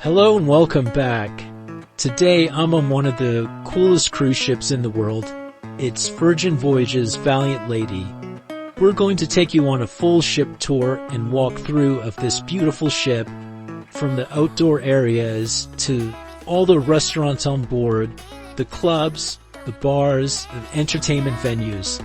Hello and welcome back. Today I'm on one of the coolest cruise ships in the world. It's Virgin Voyages Valiant Lady. We're going to take you on a full ship tour and walk through of this beautiful ship, from the outdoor areas to all the restaurants on board, the clubs, the bars, and entertainment venues.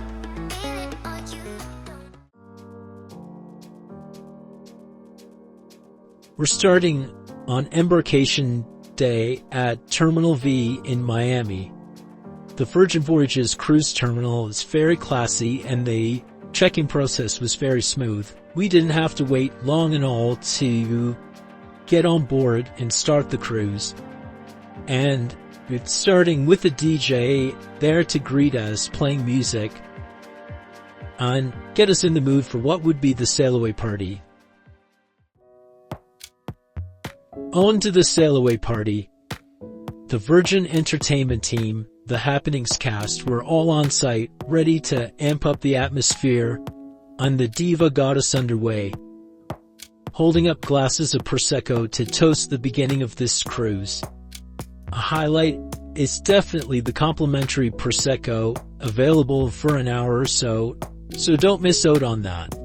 We're starting on Embarkation Day at Terminal V in Miami. The Virgin Voyages cruise terminal is very classy and the check-in process was very smooth. We didn't have to wait long at all to get on board and start the cruise. And it's starting with a DJ there to greet us, playing music and get us in the mood for what would be the sail-away party. On to the sail-away party. The Virgin Entertainment team, the Happenings cast, were all on site, ready to amp up the atmosphere, and the Diva got us underway, holding up glasses of Prosecco to toast the beginning of this cruise. A highlight is definitely the complimentary Prosecco, available for an hour or so don't miss out on that.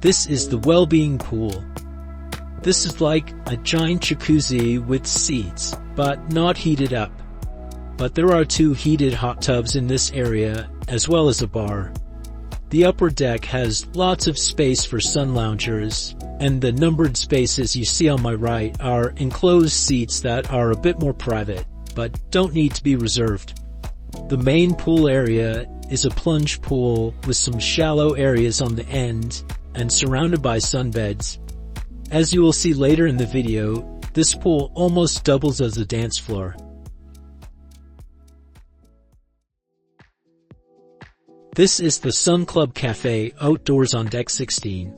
This is the well-being pool. This is like a giant jacuzzi with seats, but not heated up. But there are 2 heated hot tubs in this area, as well as a bar. The upper deck has lots of space for sun loungers, and the numbered spaces you see on my right are enclosed seats that are a bit more private, but don't need to be reserved. The main pool area is a plunge pool with some shallow areas on the end, and surrounded by sunbeds. As you will see later in the video, this pool almost doubles as a dance floor. This is the Sun Club Cafe outdoors on deck 16.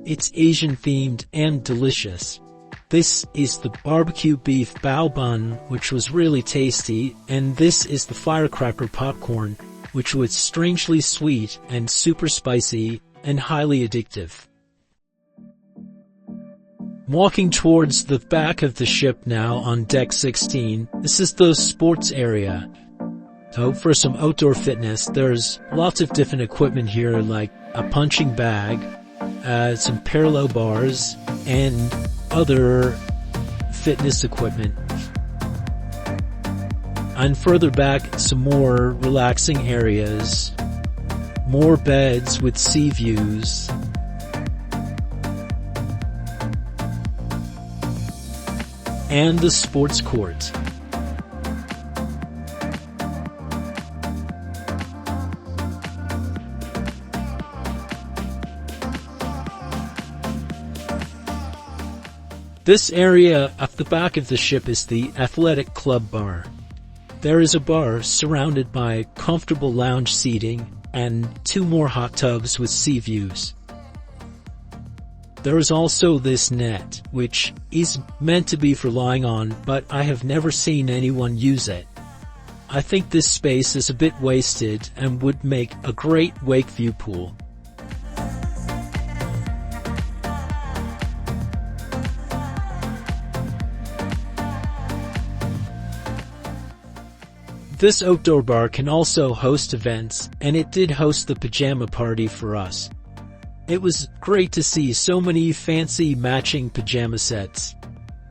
It's Asian themed and delicious. This is the barbecue beef bao bun, which was really tasty, and this is the firecracker popcorn, which was strangely sweet and super spicy and highly addictive. Walking towards the back of the ship now on deck 16, this is the sports area. So for some outdoor fitness, there's lots of different equipment here like a punching bag, some parallel bars, and other fitness equipment. And further back, some more relaxing areas, more beds with sea views, and the sports court. This area at the back of the ship is the athletic club bar. There is a bar surrounded by comfortable lounge seating and 2 more hot tubs with sea views. There is also this net, which is meant to be for lying on, but I have never seen anyone use it. I think this space is a bit wasted and would make a great wake view pool. This outdoor bar can also host events, and it did host the pajama party for us. It was great to see so many fancy matching pajama sets.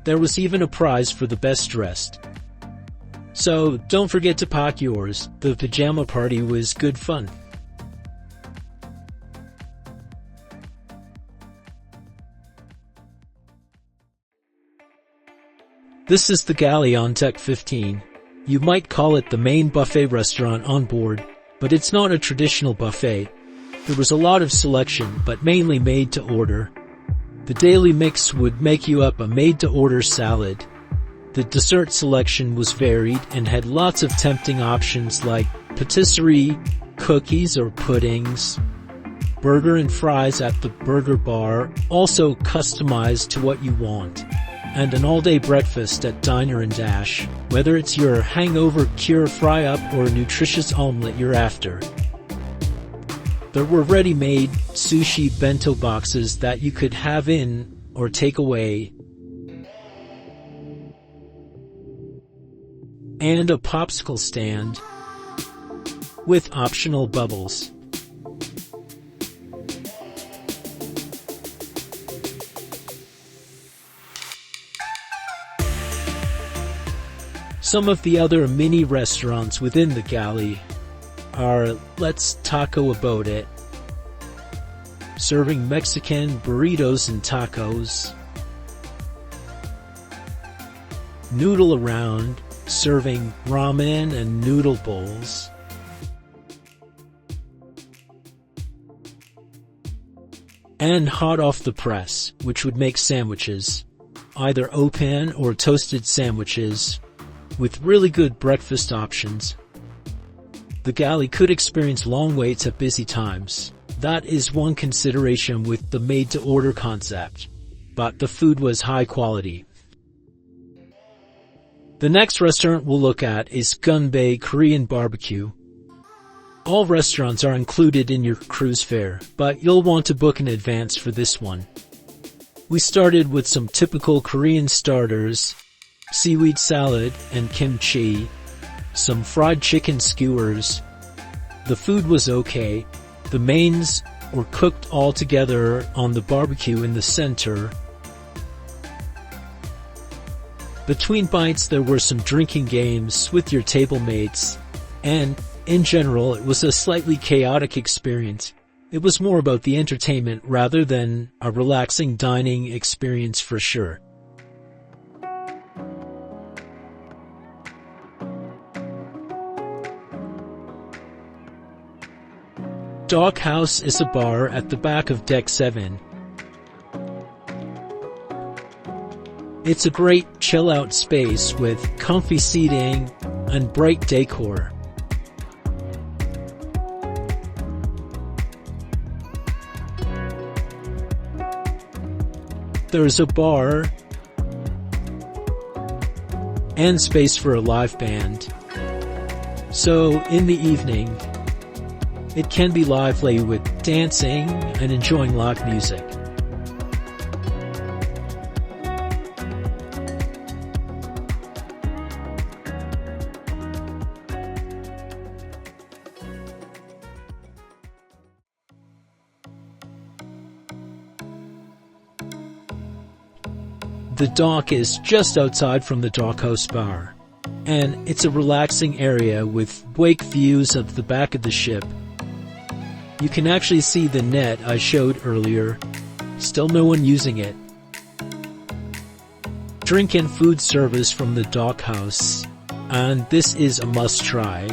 There was even a prize for the best dressed. So don't forget to pack yours. The pajama party was good fun. This is the Galley on deck 15. You might call it the main buffet restaurant on board, but it's not a traditional buffet. There was a lot of selection, but mainly made to order. The daily mix would make you up a made-to-order salad. The dessert selection was varied and had lots of tempting options like patisserie, cookies or puddings, burger and fries at the burger bar, also customized to what you want, and an all-day breakfast at Diner and Dash, whether it's your hangover cure fry-up or a nutritious omelet you're after. There were ready-made sushi bento boxes that you could have in or take away. and a popsicle stand with optional bubbles. Some of the other mini restaurants within the Galley are Let's Taco About It, serving Mexican burritos and tacos; Noodle Around, serving ramen and noodle bowls; and Hot Off the Press, which would make sandwiches, either open or toasted sandwiches, with really good breakfast options. The Galley could experience long waits at busy times. That is one consideration with the made-to-order concept, but the food was high quality. The next restaurant we'll look at is Gunbae Korean Barbecue. All restaurants are included in your cruise fare, but you'll want to book in advance for this one. We started with some typical Korean starters, seaweed salad and kimchi, some fried chicken skewers. The food was okay. The mains were cooked all together on the barbecue in the center. Between bites there were some drinking games with your table mates, and in general it was a slightly chaotic experience. It was more about the entertainment rather than a relaxing dining experience for sure. Dock House is a bar at the back of Deck 7. It's a great chill-out space with comfy seating and bright decor. There's a bar and space for a live band. So in the evening, it can be lively with dancing and enjoying live music. The dock is just outside from the Dock House Bar, and it's a relaxing area with wake views of the back of the ship. You can actually see the net I showed earlier. Still no one using it. Drink and food service from the Dock House, and this is a must-try.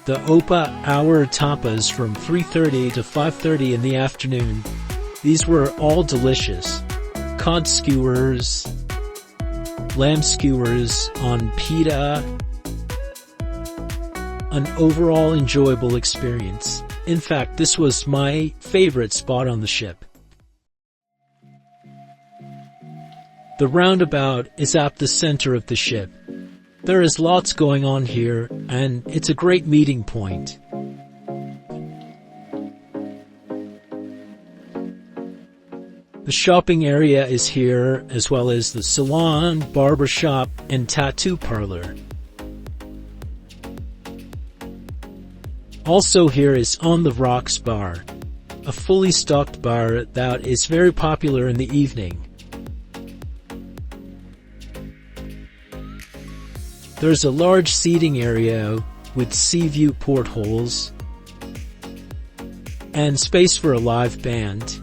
The Opa Hour tapas from 3:30 to 5:30 in the afternoon. These were all delicious. Cod skewers, lamb skewers on pita. An overall enjoyable experience. In fact, this was my favorite spot on the ship. The Roundabout is at the center of the ship. There is lots going on here, and it's a great meeting point. The shopping area is here, as well as the salon, barber shop, and tattoo parlor. Also here is On the Rocks Bar, a fully stocked bar that is very popular in the evening. There's a large seating area with sea view portholes and space for a live band.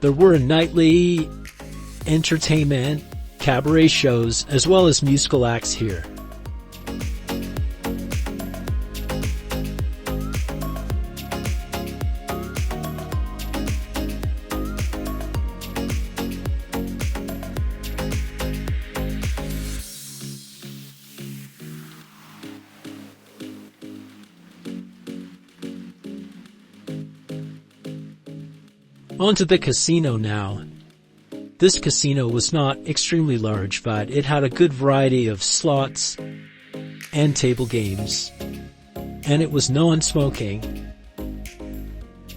There were nightly entertainment, cabaret shows, as well as musical acts here. On to the casino now. This casino was not extremely large, but it had a good variety of slots and table games, and it was non-smoking.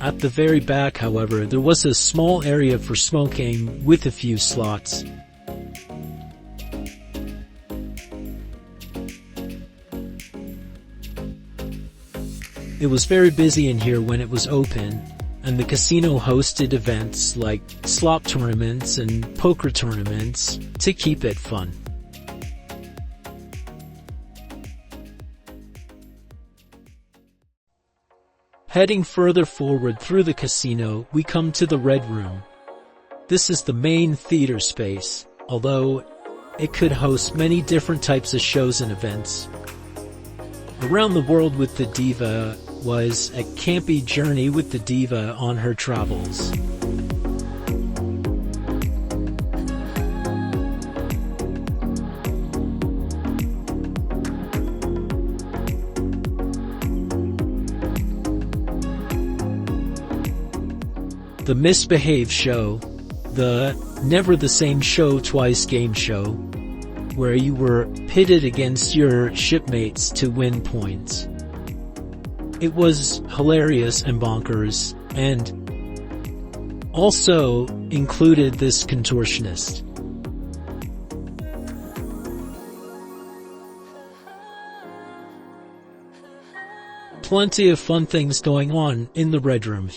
At the very back, however, there was a small area for smoking with a few slots. It was very busy in here when it was open, and the casino hosted events like slot tournaments and poker tournaments to keep it fun. Heading further forward through the casino, we come to the Red Room. This is the main theater space, although it could host many different types of shows and events. Around the World with the Diva was a campy journey with the Diva on her travels. The Misbehave Show, the Never the Same Show Twice game show, where you were pitted against your shipmates to win points. It was hilarious and bonkers, and also included this contortionist. Plenty of fun things going on in the Red Room.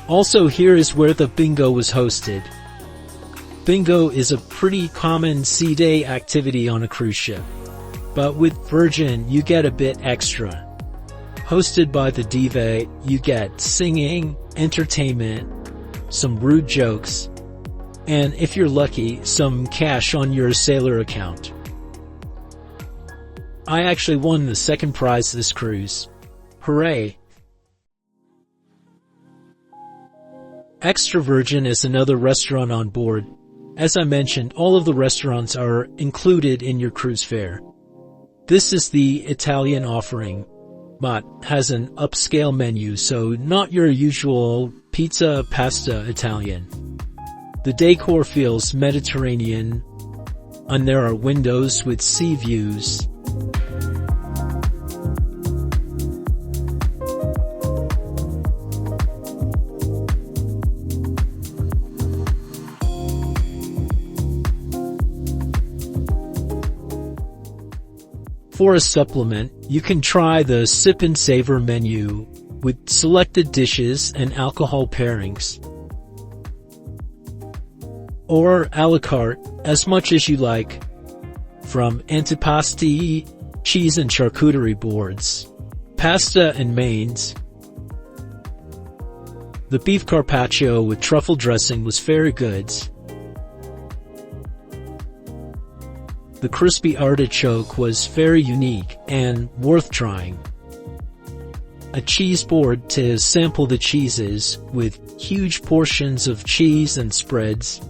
Also, here is where the bingo was hosted. Bingo is a pretty common sea day activity on a cruise ship, but with Virgin you get a bit extra. Hosted by the Diva, you get singing, entertainment, some rude jokes, and if you're lucky, some cash on your sailor account. I actually won the second prize this cruise. Hooray! Extra Virgin is another restaurant on board. As I mentioned, all of the restaurants are included in your cruise fare. This is the Italian offering, but has an upscale menu, so not your usual pizza, pasta Italian. The decor feels Mediterranean, and there are windows with sea views. For a supplement, you can try the Sip and Savor menu with selected dishes and alcohol pairings. Or a la carte, as much as you like, from antipasti, cheese and charcuterie boards, pasta and mains. The beef carpaccio with truffle dressing was very good. The crispy artichoke was very unique and worth trying. A cheese board to sample the cheeses with huge portions of cheese and spreads.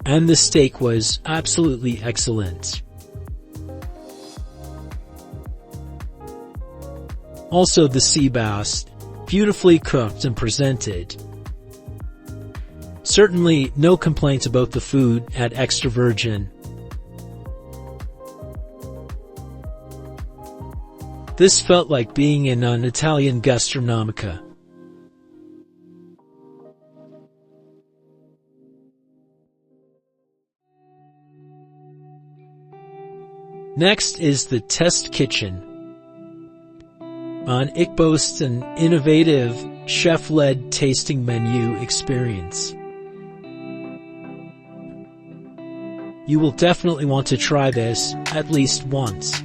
And the steak was absolutely excellent. Also the sea bass, beautifully cooked and presented. Certainly no complaints about the food at Extra Virgin. This felt like being in an Italian gastronomica. Next is the Test Kitchen. It boasts an innovative, chef-led tasting menu experience. You will definitely want to try this at least once.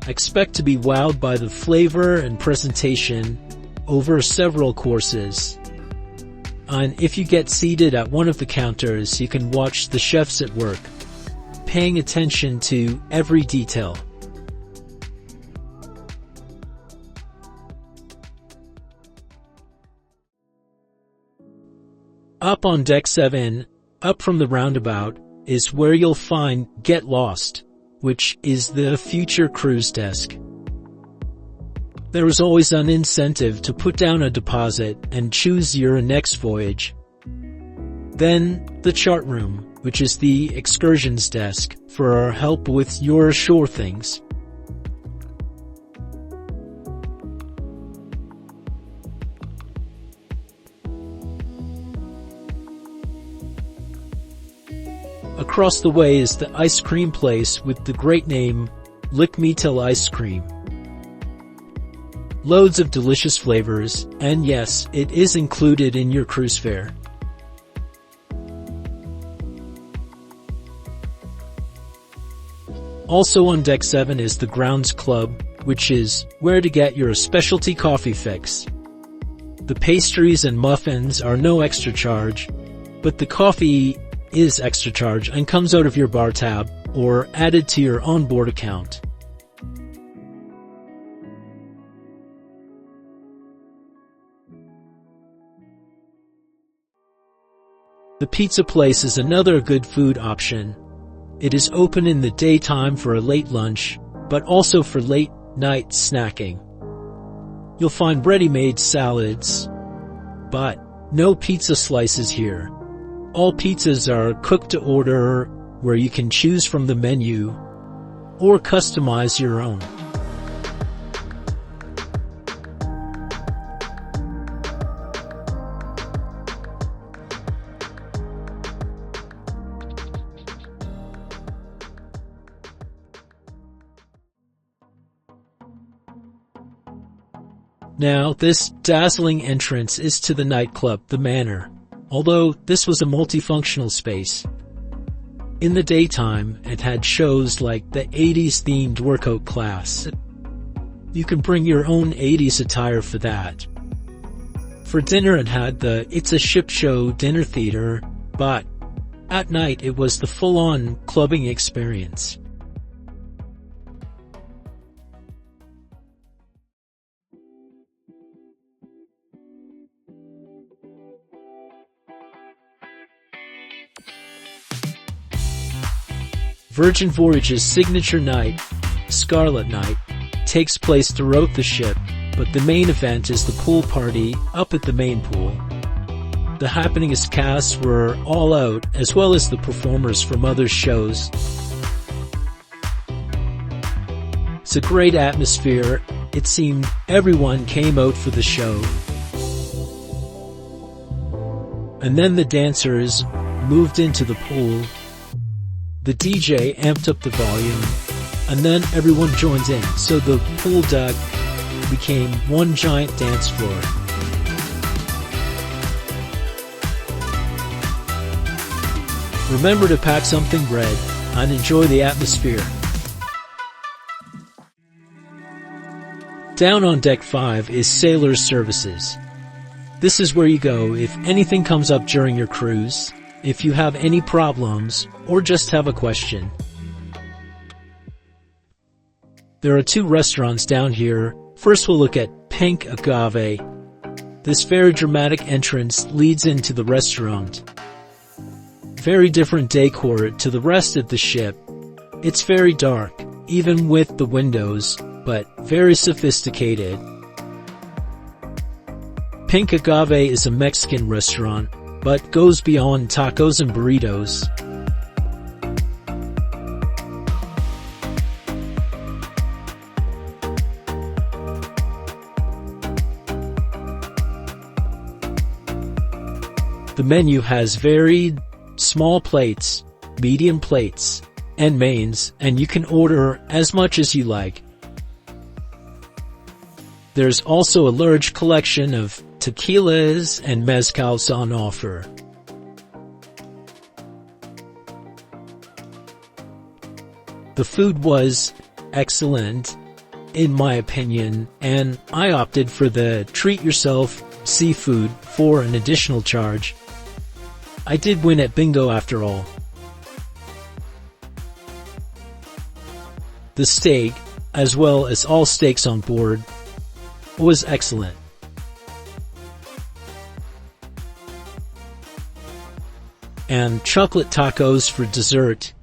Expect to be wowed by the flavor and presentation over several courses. And if you get seated at one of the counters, you can watch the chefs at work, paying attention to every detail. Up on Deck 7, Up from the Roundabout is where you'll find Get Lost, which is the future cruise desk. There is always an incentive to put down a deposit and choose your next voyage. Then, the chart room, which is the excursions desk for help with your shore things. Across the way is the ice cream place with the great name, Lick Me Till Ice Cream. Loads of delicious flavors, and yes, it is included in your cruise fare. Also on Deck 7 is the Grounds Club, which is where to get your specialty coffee fix. The pastries and muffins are no extra charge, but the coffee is extra charge and comes out of your bar tab or added to your onboard account. The pizza place is another good food option. It is open in the daytime for a late lunch, but also for late night snacking. You'll find ready-made salads, but no pizza slices here. All pizzas are cooked to order, where you can choose from the menu or customize your own. Now, this dazzling entrance is to the nightclub, the Manor, although this was a multifunctional space. In the daytime, it had shows like the 80s-themed workout class. You can bring your own 80s attire for that. For dinner it had the It's a Ship Show dinner theater, but at night it was the full-on clubbing experience. Virgin Voyages' signature night, Scarlet Night, takes place throughout the ship, but the main event is the pool party up at the main pool. The happenings cast were all out, as well as the performers from other shows. It's a great atmosphere. It seemed everyone came out for the show. And then the dancers moved into the pool. The DJ amped up the volume, and then everyone joined in, so the pool deck became one giant dance floor. Remember to pack something red and enjoy the atmosphere. Down on Deck 5 is Sailor's Services. This is where you go if anything comes up during your cruise, if you have any problems, or just have a question. There are two restaurants down here. First we'll look at Pink Agave. This very dramatic entrance leads into the restaurant. Very different decor to the rest of the ship. It's very dark, even with the windows, but very sophisticated. Pink Agave is a Mexican restaurant, but goes beyond tacos and burritos. The menu has varied small plates, medium plates, and mains, and you can order as much as you like. There's also a large collection of tequilas and mezcals on offer. The food was excellent, in my opinion, and I opted for the treat yourself seafood for an additional charge. I did win at bingo after all. The steak, as well as all steaks on board, was excellent. and chocolate tacos for dessert.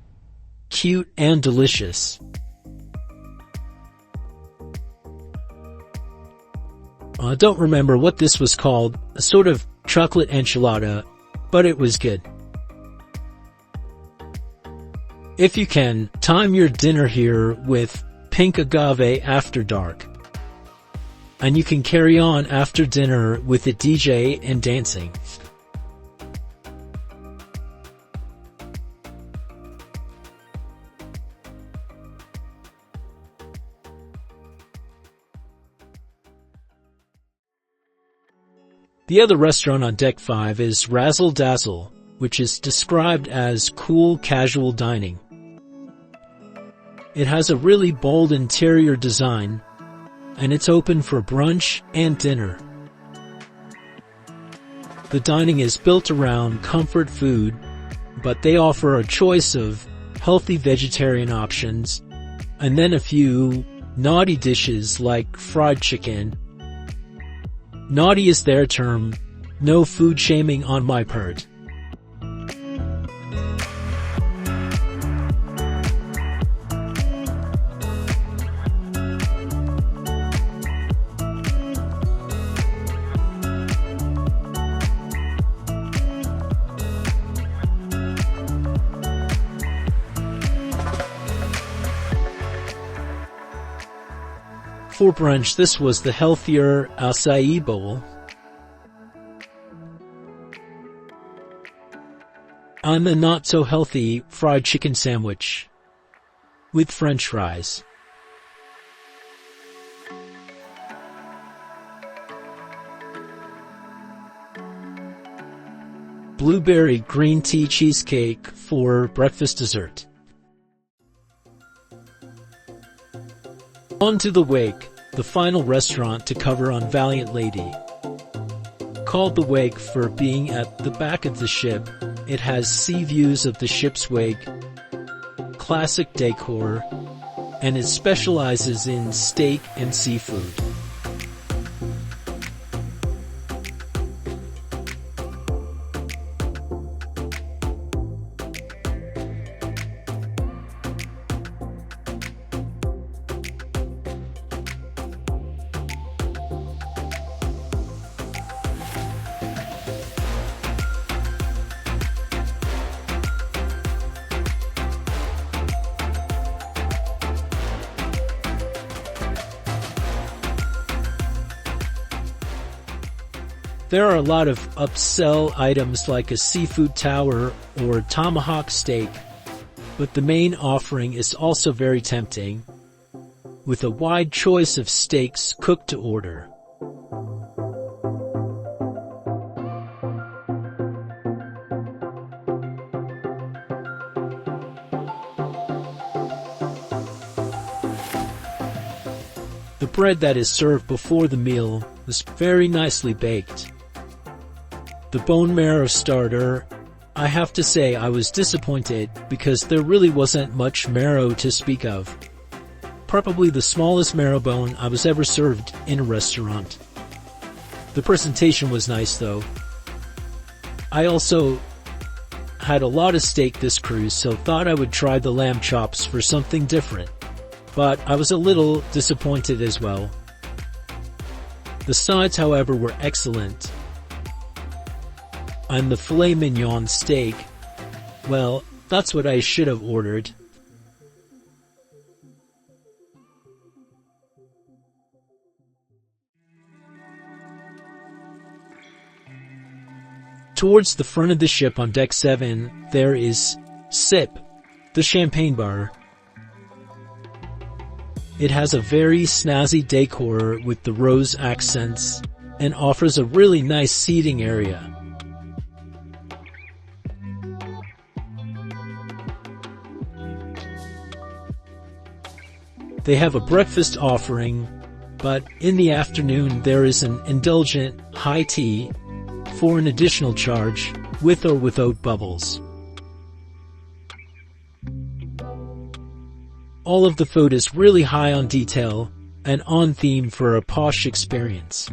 Cute and delicious. I don't remember what this was called, a sort of chocolate enchilada, but it was good. If you can, time your dinner here with pink agave after dark. And you can carry on after dinner with a DJ and dancing. The other restaurant on Deck 5 is Razzle Dazzle, which is described as cool casual dining. It has a really bold interior design, and it's open for brunch and dinner. The dining is built around comfort food, but they offer a choice of healthy vegetarian options, and then a few naughty dishes like fried chicken. Naughty is their term, no food shaming on my part. For brunch, this was the healthier acai bowl. And the not-so-healthy fried chicken sandwich with French fries. Blueberry green tea cheesecake for breakfast dessert. On to the Wake, the final restaurant to cover on Valiant Lady. Called the Wake for being at the back of the ship, it has sea views of the ship's wake, classic decor, and it specializes in steak and seafood. There are a lot of upsell items like a seafood tower or tomahawk steak, but the main offering is also very tempting, with a wide choice of steaks cooked to order. The bread that is served before the meal is very nicely baked. The bone marrow starter, I have to say I was disappointed because there really wasn't much marrow to speak of. Probably the smallest marrow bone I was ever served in a restaurant. The presentation was nice though. I also had a lot of steak this cruise, so thought I would try the lamb chops for something different. But I was a little disappointed as well. The sides, however, were excellent. And the filet mignon steak, well, that's what I should have ordered. Towards the front of the ship on Deck 7, there is Sip, the champagne bar. It has a very snazzy decor with the rose accents and offers a really nice seating area. They have a breakfast offering, but in the afternoon there is an indulgent high tea for an additional charge, with or without bubbles. All of the food is really high on detail and on theme for a posh experience.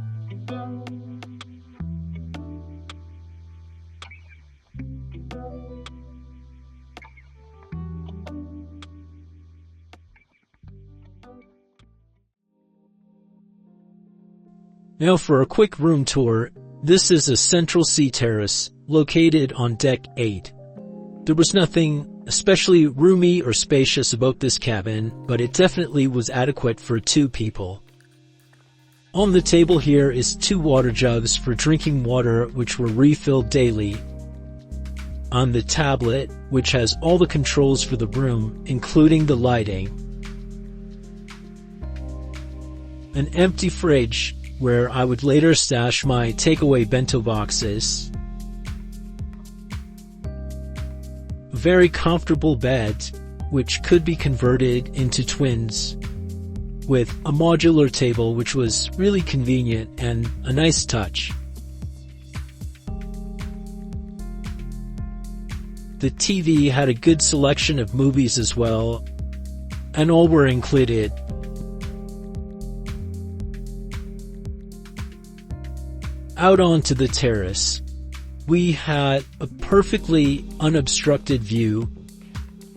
Now for a quick room tour, this is a central Sea Terrace located on deck 8. There was nothing especially roomy or spacious about this cabin, but it definitely was adequate for 2 people. On the table here is 2 water jugs for drinking water, which were refilled daily. On the tablet, which has all the controls for the room, including the lighting. An empty fridge, where I would later stash my takeaway bento boxes. A very comfortable bed, which could be converted into twins, with a modular table which was really convenient and a nice touch. The TV had a good selection of movies as well, and all were included. Out onto the terrace, we had a perfectly unobstructed view.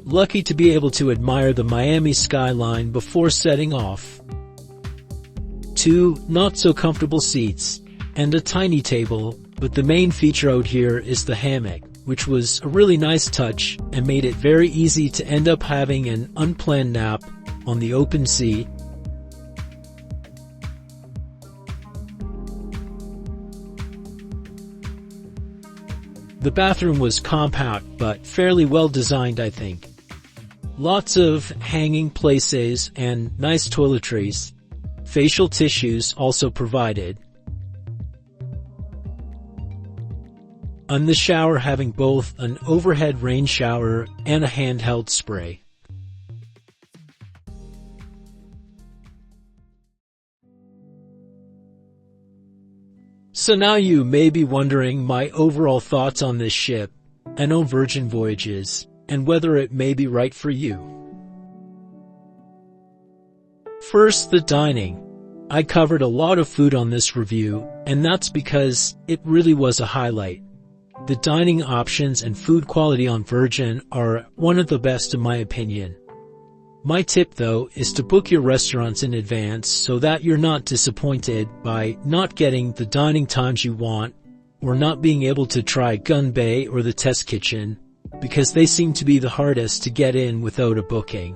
Lucky to be able to admire the Miami skyline before setting off. 2 not-so-comfortable seats, and a tiny table, but the main feature out here is the hammock, which was a really nice touch and made it very easy to end up having an unplanned nap on the open sea. The bathroom was compact but fairly well designed, I think. Lots of hanging places and nice toiletries. Facial tissues also provided. And the shower having both an overhead rain shower and a handheld spray. So now you may be wondering my overall thoughts on this ship and on Virgin Voyages, and whether it may be right for you. First, the dining. I covered a lot of food on this review, and that's because it really was a highlight. The dining options and food quality on Virgin are one of the best in my opinion. My tip though is to book your restaurants in advance so that you're not disappointed by not getting the dining times you want or not being able to try Gunbae or the test kitchen, because they seem to be the hardest to get in without a booking.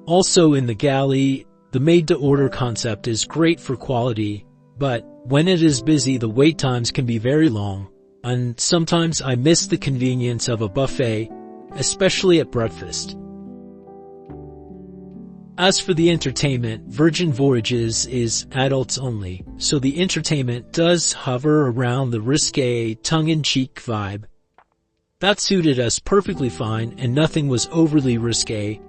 Also in the Galley, the made-to-order concept is great for quality, but when it is busy the wait times can be very long, and sometimes I miss the convenience of a buffet, especially at breakfast. As for the entertainment, Virgin Voyages is adults only, so the entertainment does hover around the risque, tongue-in-cheek vibe. That suited us perfectly fine, and nothing was overly risque.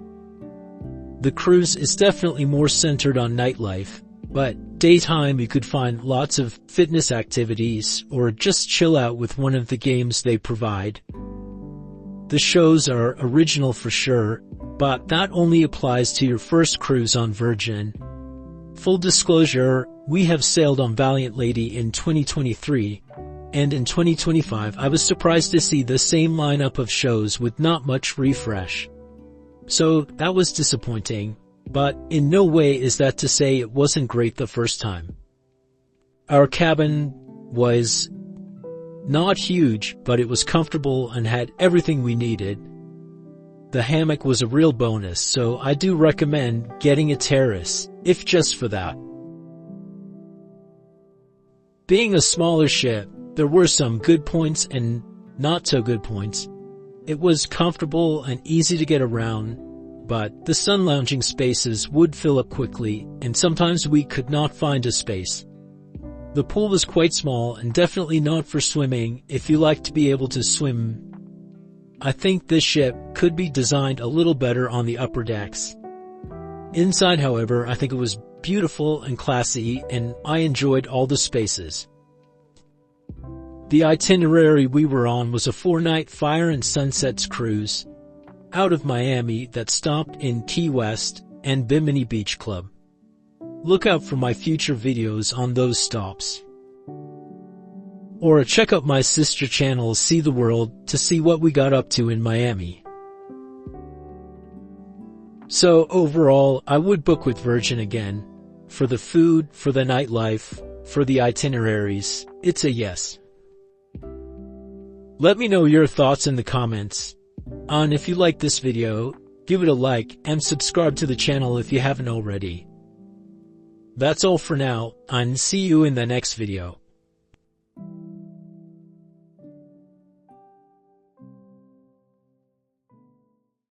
The cruise is definitely more centered on nightlife, but daytime you could find lots of fitness activities or just chill out with one of the games they provide. The shows are original for sure, but that only applies to your first cruise on Virgin. Full disclosure, we have sailed on Valiant Lady in 2023, and in 2025 I was surprised to see the same lineup of shows with not much refresh. So that was disappointing, but in no way is that to say it wasn't great the first time. Our cabin was not huge, but it was comfortable and had everything we needed. The hammock was a real bonus, so I do recommend getting a terrace, if just for that. Being a smaller ship, there were some good points and not so good points. It was comfortable and easy to get around, but the sun lounging spaces would fill up quickly, and sometimes we could not find a space. The pool was quite small and definitely not for swimming if you like to be able to swim. I think this ship could be designed a little better on the upper decks. Inside, however, I think it was beautiful and classy, and I enjoyed all the spaces. The itinerary we were on was a 4-night Fire and Sunsets cruise out of Miami that stopped in Key West and Bimini Beach Club. Look out for my future videos on those stops. Or check out my sister channel See the World to see what we got up to in Miami. So overall, I would book with Virgin again. For the food, for the nightlife, for the itineraries, it's a yes. Let me know your thoughts in the comments. And if you like this video, give it a like and subscribe to the channel if you haven't already. That's all for now, and see you in the next video.